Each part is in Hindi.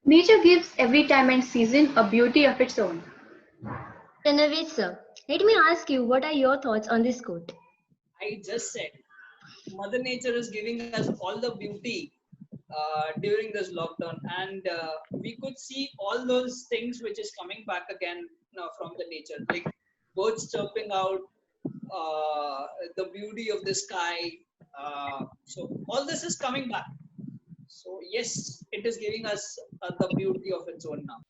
Nature gives every time and season a beauty of its own. Pranavesh sir, let me ask you, what are your thoughts on this quote? I just said, Mother Nature is giving us all the beauty during this lockdown, and we could see all those things which is coming back again from the nature, like birds chirping out, the beauty of the sky. So all this is coming back. So yes, it is giving us the beauty of its own now.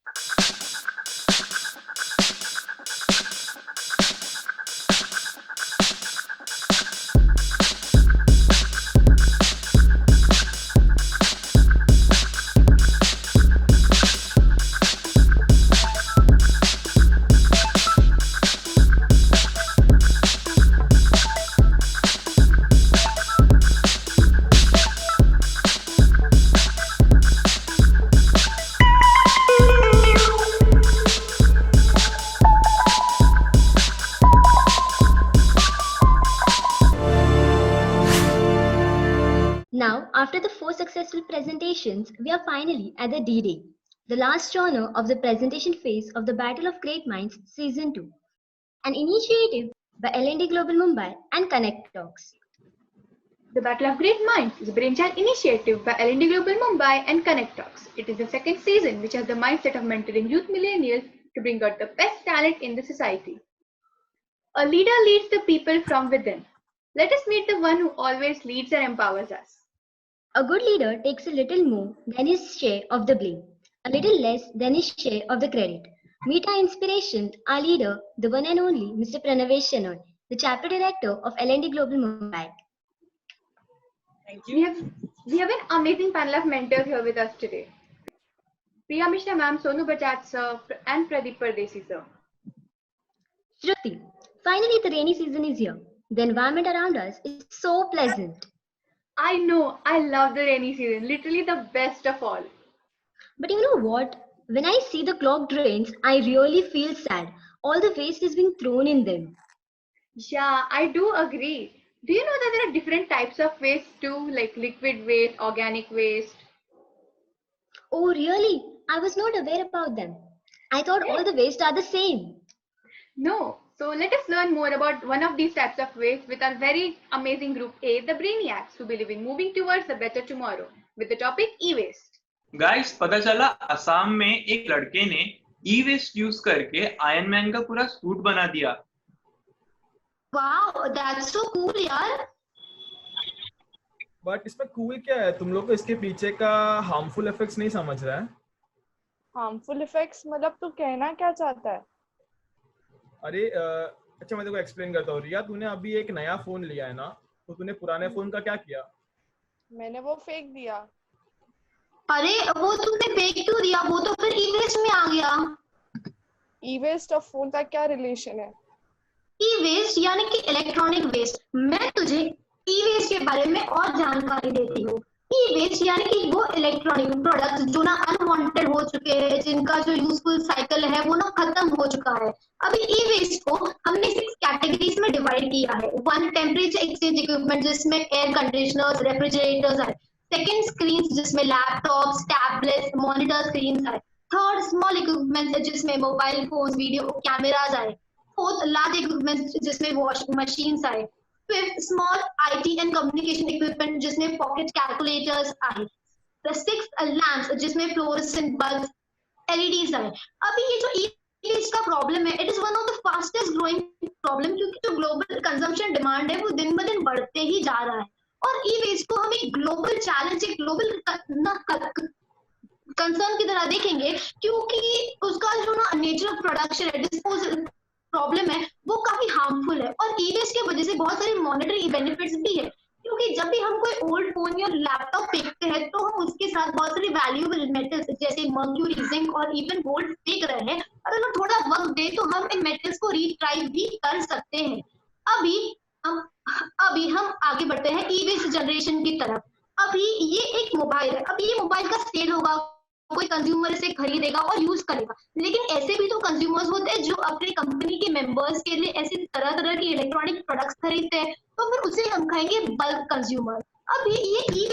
Now, after the 4 successful presentations, we are finally at the D-Day, the last genre of the presentation phase of the Battle of Great Minds Season 2, an initiative by L&D Global Mumbai and Connect Talks. The Battle of Great Minds is a brainchild initiative by L&D Global Mumbai and Connect Talks. It is the second season which has the mindset of mentoring youth millennials to bring out the best talent in the society. A leader leads the people from within. Let us meet the one who always leads and empowers us. A good leader takes a little more than his share of the blame, a little less than his share of the credit. Meet our inspiration, our leader, the one and only Mr. Pranavesh Shenoy, the chapter director of L&D Global Mumbai. Thank We you. have an amazing panel of mentors here with us today. Priya Mishra ma'am, Sonu Bajaj sir, and Pradeep Pardesi sir. Shruti, finally the rainy season is here. The environment around us is so pleasant. I know, I love the rainy season, literally the best of all. But you know what? When I see the clogged drains, I really feel sad. All the waste is being thrown in them. Yeah, I do agree. Do you know that there are different types of waste too, like liquid waste, organic waste? Oh, really? I was not aware about them. I thought all Yes. the waste are the same. No. So let us learn more about one of these types of waste with our very amazing group A, the Brainiacs, who believe in moving towards a better tomorrow, with the topic e-waste. Guys, पता चला असम में एक लड़के ने ई वेस्ट यूज करके आयरन मैन का पूरा सूट बना दिया. Wow, that's so cool, यार. बट इसमें कूल क्या है? तुम लोग को इसके पीछे का हार्मफुल इफेक्ट्स नहीं समझ रहा है? हार्मफुल इफेक्ट्स मतलब तू कहना क्या चाहता है? अरे अच्छा, मैं तेरे को एक्सप्लेन करता हूँ. रिया, तूने अभी एक नया फोन लिया है ना, तो तूने पुराने फोन का क्या किया? मैंने वो फेंक दिया. अरे वो तुमने फेंक क्यों दिया? वो तो फिर ई-वेस्ट में आ गया. ई-वेस्ट और फोन का क्या रिलेशन है? ई-वेस्ट यानी कि इलेक्ट्रॉनिक वेस्ट. मैं तुझे ई-वेस्ट के बारे में और जानकारी देती हूँ. ई-वेस्ट यानी कि वो इलेक्ट्रॉनिक प्रोडक्ट्स जो ना अनवांटेड हो चुके हैं, जिनका जो यूजफुल साइकिल है वो ना खत्म हो चुका है. अभी ई-वेस्ट को हमने 6 कैटेगरीज में डिवाइड किया है. 1, टेम्परेचर एक्सचेंज इक्विपमेंट, जिसमें एयर कंडीशनर्स, रेफ्रिजरेटर्स है. सेकंड, स्क्रीन, जिसमें लैपटॉप्स, टैबलेट्स, मॉनिटर स्क्रीन है. थर्ड, स्मॉल इक्विपमेंट, जिसमें मोबाइल फोन, वीडियो कैमराज आए. फोर्थ, लार्ज इक्विपमेंट, जिसमें वॉशिंग मशीन्स आए. Fifth, small IT and communication equipment, जिसमें पॉकेट कैलकुलेटर्स आए. द सिक्स्थ, लैंप्स, जिसमें फ्लोरेसेंट बल्ब्स, एलईडीज आए. अभी ये जो वेस्ट का प्रॉब्लम है, it is one of the fastest growing problem, क्योंकि जो ग्लोबल कंजम्पशन डिमांड है वो दिन ब दिन बढ़ते ही जा रहा है. और ई वेस्ट को हम एक ग्लोबल चैलेंज, एक ग्लोबल कंसर्न की तरह देखेंगे, क्योंकि उसका जो ना नेचर ऑफ प्रोडक्शन है, डिस्पोजल प्रॉब्लम है, वो काफी हार्मफुल है. और ई वेस्ट की वजह से बहुत सारे मॉनेटरी बेनिफिट्स भी है, क्योंकि जब भी हम कोई ओल्ड फोन या लैपटॉप फेंकते हैं तो हम उसके साथ बहुत सारी वैल्यूएबल मेटल्स जैसे मर्क्यूरी, जिंक और इवन गोल्ड फेंक रहे हैं. और अगर थोड़ा वक्त दे तो हम इन मेटल्स को रिट्राइव भी कर सकते हैं. अभी हम आगे बढ़ते हैं ई वेस्ट जनरेशन की तरफ. अभी ये एक मोबाइल है. अभी ये मोबाइल का सेल होगा, कोई कंज्यूमर इसे खरीदेगा और यूज करेगा. लेकिन ऐसे भी तो कंज्यूमर्स होते हैं जो अपने कंपनी के मेंबर्स के लिए ऐसे तरह तरह की इलेक्ट्रॉनिक प्रोडक्ट्स खरीदते हैं, तो फिर उसे हम कहेंगे बल्क कंज्यूमर. अब ये ई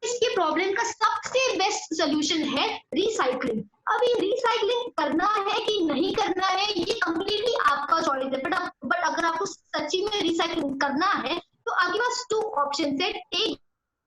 वेस्ट की प्रॉब्लम का सबसे बेस्ट सोल्यूशन है रिसाइकलिंग। अभी रिसाइकलिंग करना है कि नहीं करना है ये कंप्लीटली आपका चॉइस है, बट अगर आपको सच्ची में रिसाइकलिंग करना है तो आपके पास 2 ऑप्शन है, टेक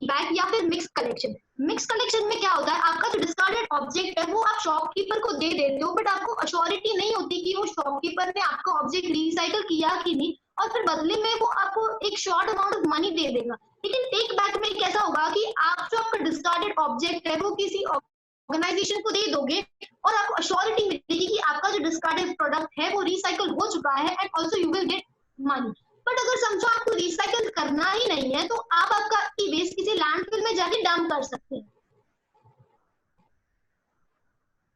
बैक या फिर मिक्स कलेक्शन। मिक्स कलेक्शन में क्या होता है, आपका जो डिस्कार्डेड ऑब्जेक्ट है वो आप शॉपकीपर को दे देते हो, बट आपको अश्योरिटी नहीं होती कि वो शॉपकीपर ने आपका ऑब्जेक्ट रिसाइकल किया कि नहीं, और फिर बदले में वो आपको एक शॉर्ट अमाउंट ऑफ मनी दे देगा। लेकिन टेक बैक में कैसा होगा कि आप जो आपका डिस्कार्डेड ऑब्जेक्ट है वो किसी ऑर्गेनाइजेशन को दे दोगे और आपको अश्योरिटी मिलेगी कि आपका जो डिस्कार्डेड प्रोडक्ट है वो रिसाइकल हो चुका है, and also you will get money. But अगर समझो आपको रिसाइकल करना ही नहीं है तो आप आपका ई वेस्ट किसी लैंडफिल में जाके डंप कर सकते हैं।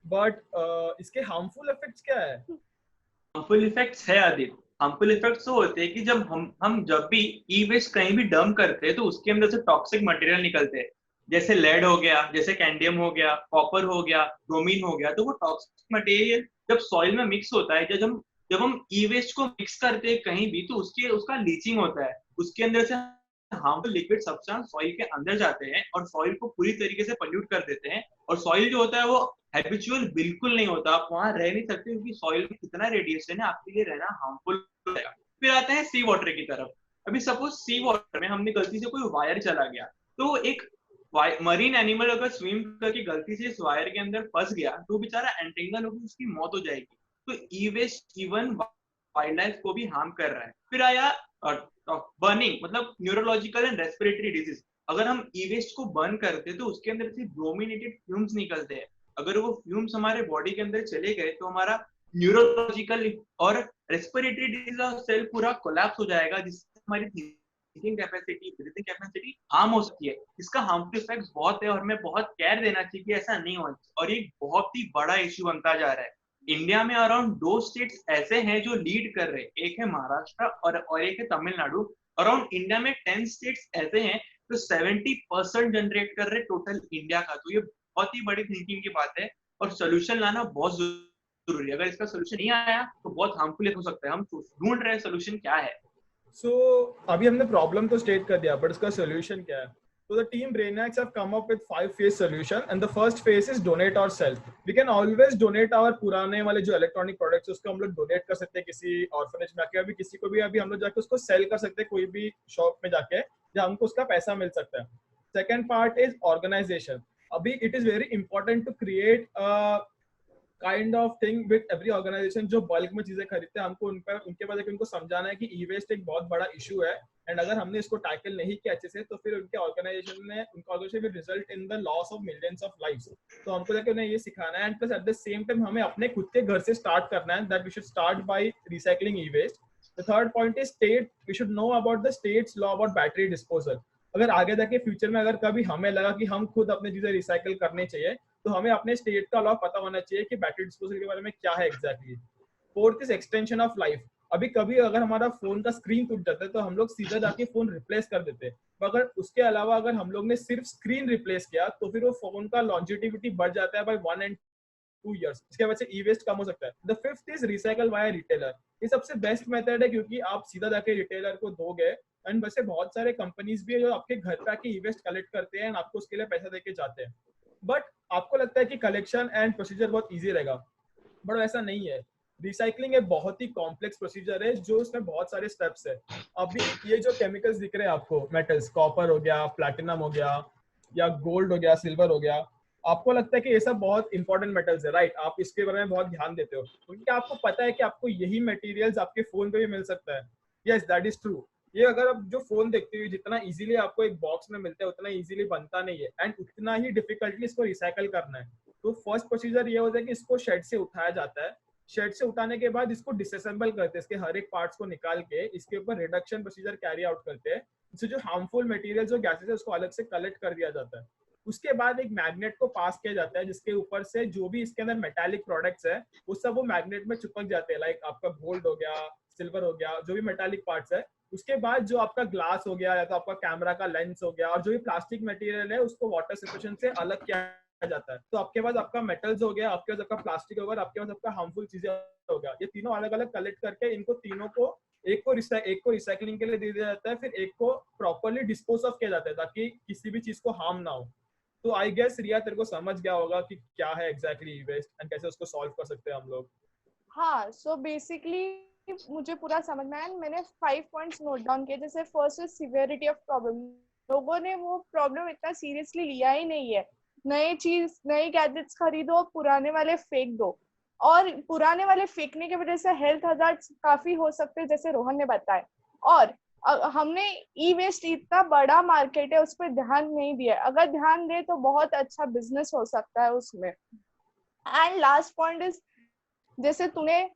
बट इसके हार्मफुल इफेक्ट्स क्या है? हार्मफुल इफेक्ट्स है आदित्य। हार्मफुल इफेक्ट्स तो होते हैं कि जब हम जब भी ई वेस्ट कहीं भी डंप करते हैं तो उसके अंदर से टॉक्सिक मटेरियल निकलते हैं, जैसे लेड हो गया, जैसे कैंडियम हो गया, कॉपर हो गया, ब्रोमीन हो गया। तो वो टॉक्सिक मटेरियल जब सॉइल में मिक्स होता है, जब हम ई वेस्ट को मिक्स करते हैं कहीं भी, तो उसका लीचिंग होता है, उसके अंदर से हार्मफुल लिक्विड सब्सटेंस सॉइल के अंदर जाते हैं और सॉइल को पूरी तरीके से पोल्यूट कर देते हैं। और सॉइल जो होता है वो हैबिचुअल बिल्कुल नहीं होता, आप वहां रह नहीं सकते क्योंकि सॉइल में कितना रेडिएशन है, आपके लिए रहना हार्मफुल हो जाएगा। फिर आते हैं सी वाटर की तरफ। अभी सपोज सी वाटर में हमने गलती से कोई वायर चला गया, तो एक मरीन एनिमल अगर स्विम करके गलती से इस वायर के अंदर फंस गया तो बेचारा एंटेंगल होकर उसकी मौत हो जाएगी। तो ई वेस्ट इवन वाइल्ड लाइफ को भी हार्म कर रहा है। फिर आया बर्निंग, मतलब न्यूरोलॉजिकल एंड रेस्पिरेटरी डिजीज। अगर हम ई वेस्ट को बर्न करते तो उसके अंदर से ब्रोमिनेटेड फ्यूम्स निकलते हैं। अगर वो फ्यूम्स हमारे बॉडी के अंदर चले गए तो हमारा न्यूरोलॉजिकल और रेस्पिरेटरी डिजीज का सेल पूरा कोलैप्स हो जाएगा, जिससे हमारी thinking capacity, breathing capacity harm हो सकती है। इसका हार्मफुल इफेक्ट्स बहुत है और हमें बहुत केयर देना चाहिए कि ऐसा नहीं हो, और ये बहुत ही बड़ा इश्यू बनता जा रहा है। इंडिया में अराउंड 2 स्टेट्स ऐसे हैं जो लीड कर रहे हैं, एक है महाराष्ट्र और एक है तमिलनाडु। अराउंड इंडिया में 10 स्टेट्स ऐसे हैं जो 70% जनरेट कर रहे टोटल इंडिया का। तो ये बहुत ही बड़ी थिंकिंग की बात है और सोल्यूशन लाना बहुत जरूरी है। अगर इसका सोल्यूशन नहीं आया तो बहुत हार्मफुल हो सकता है। हम ढूंढ रहे हैं सोल्यूशन क्या है। अभी हमने प्रॉब्लम तो स्टेट कर दिया, बट इसका सोल्यूशन क्या है? So the team Brainiacs have come up with 5-phase solution, and the first phase is donate or sell. We can always donate our पुराने वाले जो इलेक्ट्रॉनिक प्रोडक्ट्स उसको हम लोग डोनेट कर सकते हैं किसी ऑर्फनेज में जाके, अभी किसी को भी अभी हम लोग जाके उसको सेल कर सकते हैं कोई भी शॉप में जाके जहाँ हमको उसका पैसा मिल सकता है। Second part is organisation. अभी it is very important to create kind of thing with every organisation जो बल्क में चीजें खरीदते हैं। हमको उनके बाद उनको समझाना है कि ई वेस्ट एक बहुत बड़ा इशू है, एंड अगर हमने इसको टैकल नहीं किया अच्छे से तो फिर उनका organisation will result in the loss of millions of lives. तो हमको जाके उन्हें ये सिखाना है, and plus at the same time हमें अपने खुद के घर से स्टार्ट करना है, that we should start by recycling e waste. The third point is state, we should know about the states law about battery disposal. अगर आगे जाके फ्यूचर में अगर कभी हमें लगा कि हम खुद अपनी चीजें रिसाइकल करनी चाहिए तो हमें अपने स्टेट का लॉ पता होना चाहिए कि बैटरी डिस्पोजल के बारे में क्या है exactly. Fourth is extension of life. अभी कभी अगर हमारा फोन का स्क्रीन टूट जाता है तो हम लोग सीधा जाके फोन रिप्लेस कर देते हैं, मगर उसके अलावा अगर हम लोग ने सिर्फ स्क्रीन रिप्लेस किया तो फिर वो फोन का लॉन्जिटिविटी बढ़ जाता है बाय 1 and 2 years। इसके वजह से ई वेस्ट कम हो सकता है। The fifth is recycle via retailer. ये सबसे बेस्ट मेथड है क्योंकि आप सीधा जाके रिटेलर को दोगे, एंड वैसे बहुत सारे कंपनीज भी है जो आपके घर पे आके ई वेस्ट कलेक्ट करते हैं, आपको उसके लिए पैसा देके जाते हैं। बट आपको लगता है कि कलेक्शन एंड प्रोसीजर बहुत इजी रहेगा, बट ऐसा नहीं है। रिसाइकलिंग एक बहुत ही कॉम्प्लेक्स प्रोसीजर है जो उसमें बहुत सारे स्टेप्स है। अभी ये जो केमिकल्स दिख रहे हैं आपको, मेटल्स, कॉपर हो गया, प्लैटिनम हो गया, या गोल्ड हो गया, सिल्वर हो गया, आपको लगता है कि ये सब बहुत इंपॉर्टेंट मेटल्स है, राइट? आप इसके बारे में बहुत ध्यान देते हो क्योंकि आपको पता है कि आपको यही मटेरियल्स आपके फोन पे भी मिल सकता है। Yes, that is true. ये अगर आप जो फोन देखते हो जितना इजीली आपको एक बॉक्स में मिलता है उतना इजीली बनता नहीं है, एंड उतना ही डिफिकल्टली इसको रिसाइकल करना है। तो फर्स्ट प्रोसीजर ये होता है कि इसको शेड से उठाया जाता है। शेड से उठाने के बाद इसको डिसअसेंबल करते हैं, इसके हर एक पार्ट्स को निकाल के इसके ऊपर रिडक्शन प्रोसीजर कैरी आउट करते हैं। इससे जो हार्मफुल मटेरियल जो गैसेस है उसको अलग से कलेक्ट कर दिया जाता है। उसके बाद एक मैग्नेट को पास किया जाता है जिसके ऊपर से जो भी इसके अंदर मेटालिक प्रोडक्ट्स है वो सब वो मैग्नेट में चिपक जाते हैं, लाइक आपका गोल्ड हो गया, सिल्वर हो गया, जो भी मेटालिक पार्ट्स है। उसके बाद जो आपका ग्लास हो गया या तो आपका कैमरा का लेंस हो गया और जो भी प्लास्टिक मटेरियल है उसको वाटर सेपरेशन से अलग किया जाता है। तो आपके पास आपका मेटल्स हो गया, आपके पास आपका प्लास्टिक हो गया, आपके पास आपका हार्मफुल चीजें हो गया। ये तीनों अलग अलग कलेक्ट करके इनको तीनों को एक को रिसाइकलिंग के लिए दे दिया जाता है, फिर एक को प्रॉपर्ली डिस्पोज ऑफ किया जाता है ताकि किसी भी चीज को हार्म ना हो। तो आई गेस रिया तेरे को समझ गया होगा कि क्या है एग्जैक्टली ई वेस्ट एंड कैसे उसको सॉल्व कर सकते हैं हम लोग। हाँ, सो बेसिकली मुझे पूरा समझ में आया। मैंने 5 पॉइंट्स नोट डाउन किए। जैसे first is severity of problem. लोगों ने वो प्रॉब्लम इतना सीरियसली लिया ही नहीं है। नए गैजेट्स खरीदो, पुराने वाले फेंक दो, और पुराने वाले फेंकने की वजह से हेल्थ हजार्ड्स काफी हो सकते हैं, जैसे रोहन ने बताया। और हमने ई वेस्ट इतना बड़ा मार्केट है, उस पर ध्यान नहीं दिया। अगर ध्यान दे तो बहुत अच्छा बिजनेस हो सकता है उसमें। एंड लास्ट पॉइंट इज, जैसे तूने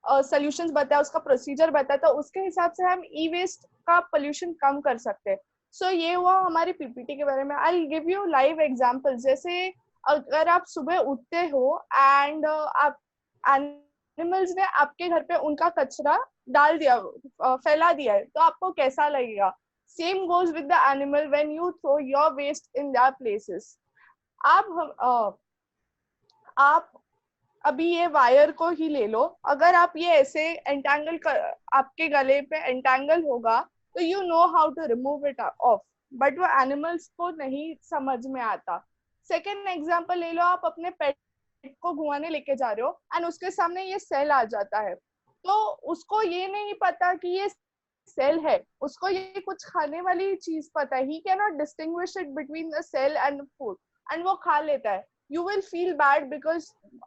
सॉल्यूशंस बताया, उसका प्रोसीजर बताया, तो उसके हिसाब से हम ई वेस्ट का पोल्यूशन कम कर सकते हैं। सो ये हुआ हमारी पीपीटी के बारे में। I give you live example. जैसे अगर आप सुबह उठते हो एंड आप एनिमल्स ने आपके घर पे उनका कचरा डाल दिया, फैला दिया है, तो आपको कैसा लगेगा? Same goes with the animal when you throw your waste in their places. आप अभी ये वायर को ही ले लो। अगर आप ये ऐसे एंटेंगल कर, आपके गले पे एंटेंगल होगा, तो you know how to remove it off, but वो एनिमल्स को नहीं समझ में आता। सेकेंड एग्जांपल ले लो, आप अपने पेट को घुमाने लेके जा रहे हो एंड उसके सामने ये सेल आ जाता है, तो उसको ये नहीं पता कि ये सेल है, उसको ये कुछ खाने वाली चीज पता है। He can not distinguish it between the cell and food, and वो खा लेता है। You will feel bad because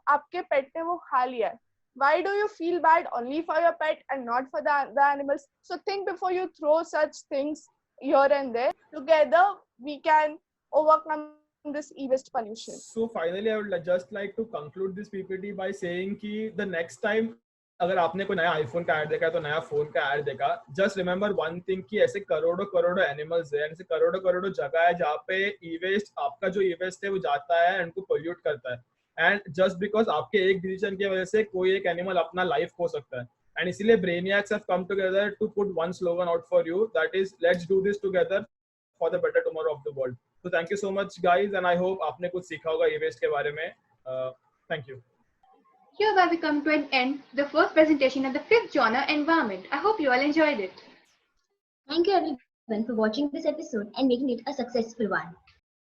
आपके पेट ने वो खा लिया है। Why do you feel bad only for your pet and not for the animals? So think before you throw such things here and there. Together we can overcome this e-waste pollution. So finally, I would just like to conclude this PPT by saying कि the next time अगर आपने कोई नया आईफोन का ऐड देखा है तो नया फोन का ऐड देखा, जस्ट रिमेंबर वन थिंग कि ऐसे करोड़ों करोड़ों एनिमल्स है, ऐसे करोड़ों करोड़ों जगह है जहाँ पे ई वेस्ट, आपका जो ई वेस्ट है वो जाता है एंड को पोल्यूट करता है। एंड जस्ट बिकॉज आपके एक डिसीजन की वजह से कोई एक एनिमल अपना लाइफ खो सकता है। एंड इसीलिए brainiacs have come together to put one slogan out for you, that is let's do this together for the better tomorrow of the world. So thank you so much guys, and I hope आपने कुछ सीखा होगा ई वेस्ट के बारे में। Thank you. Hereby we come to an end the first presentation of the 5th genre, environment. I hope you all enjoyed it. Thank you everyone for watching this episode and making it a successful one.